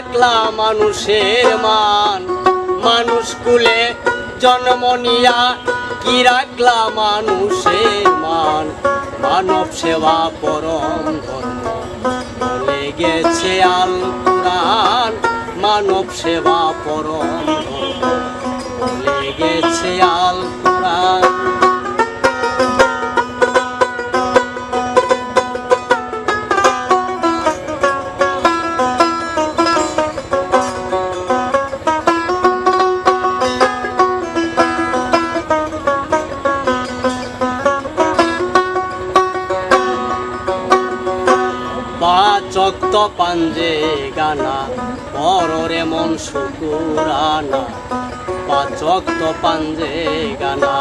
রাখলা মানুষের মান, মানুষ কুলে জন্ম নিয়া কি রাখলা মানুষের মান। মানব সেবা পরম ধর্ম বলে গেছে আল কুরআন, মানব সেবা পরম ধর্ম বলে গেছে আল কুরআন। চক্ত পাঞ্জে গানা পররে মন শুকুরানা, চক্ত পাঞ্জে গানা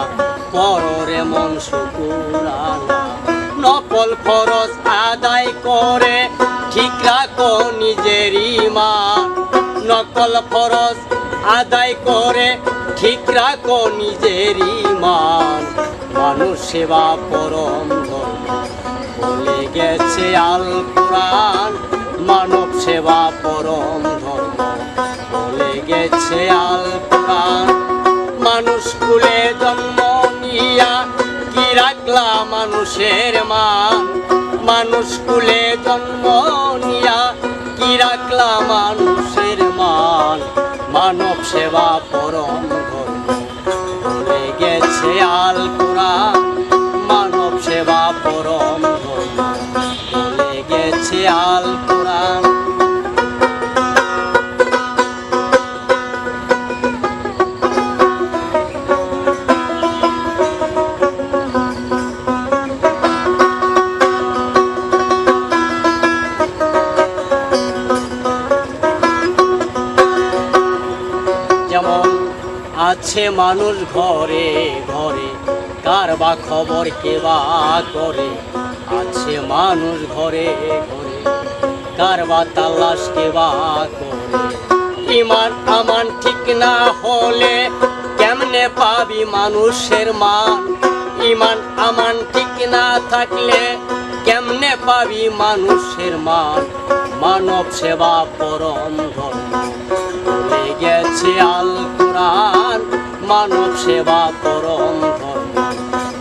পররে মন শুকুরানা। নকল খরচ আদায় করে ঠিক রাখো নিজের ঈমান, নকল খরচ আদায় করে ঠিক রাখো নিজের ঈমান। মানুষ সেবা পরম ধর্ম বলে গেছে আল কুরআন, মানব সেবা পরম ধর্ম বলে গেছে আল কুরআন। মানুষ কুলে জন্ম নিয়া কি রাখলা মানুষের মান, মানুষ কুলে জন্ম নিয়া কি রাখলা মানুষের মান। মানব সেবা পরম ধর্ম বলে গেছে আল কুরআন, মানব সেবা পরম ধর্ম বলে গেছে আল কুরআন। যেমন আছে মানুষ ঘরে ঘরে, কার বা খবর কে বা করে। আছে মানুষ ঘরে ঘরে, কার বা তালাশ কে বা করে। ঈমান আমান ঠিক না হলে কেমনে পাবি মানুষের মান, ঈমান আমান ঠিক না থাকলে কেমনে পাবি মানুষের মান। মানব সেবা পরম ধর্ম বলে গেছে আল কুরআন, মানব সেবা পরম ধর্ম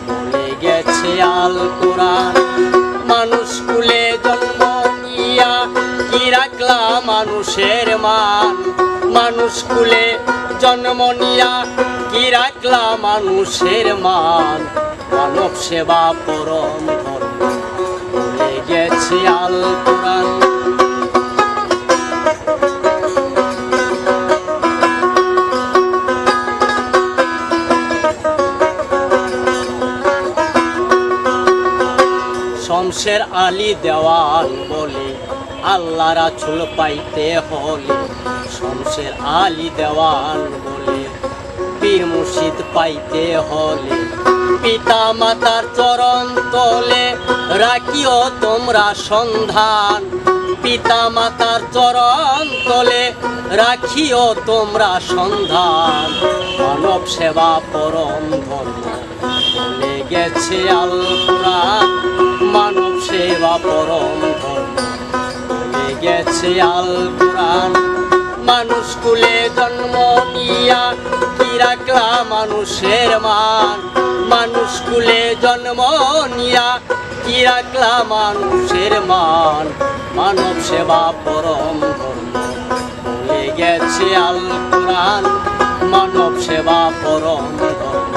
বলে গেছে আল কুরআন। মানুষ কুলে জন্ম নিয়া কি রাখলা মানুষের মান, মানুষ কুলে জন্ম নিয়া কি রাখলা মানুষের মান। মানব সেবা পরম ধর্ম বলে গেছে আল কুরআন। শমশের আলী দেওয়ান বলে আল্লাহ রাসূল পাইতে হলে, শমশের আলী দেওয়ান বলে পীর মুর্শিদ পাইতে হলে। পিতা মাতার চরণ তলে রাখিও তোমরা সন্ধান, পিতা মাতার চরণ তলে রাখিও তোমরা সন্ধান। মানব সেবা পরম ধর্ম বলে গেছে আল কুরআন, মানব সেবা পরম ধর্ম বলে গেছে আল কুরআন। মানুষ কুলে জন্ম নিয়া কি রাখলা মানুষের মান, মানুষ কুলে জন্ম নিয়া কি রাখলা মানুষের মান। মানব সেবা পরম ধর্ম বলে গেছে আল কুরআন, মানব সেবা পরম ধর্ম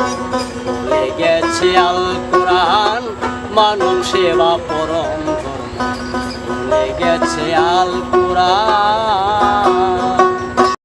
বলে গেছে আল কুরআন। মানব সেবা পরম ধর্ম বলে গেছে আল কুরআন।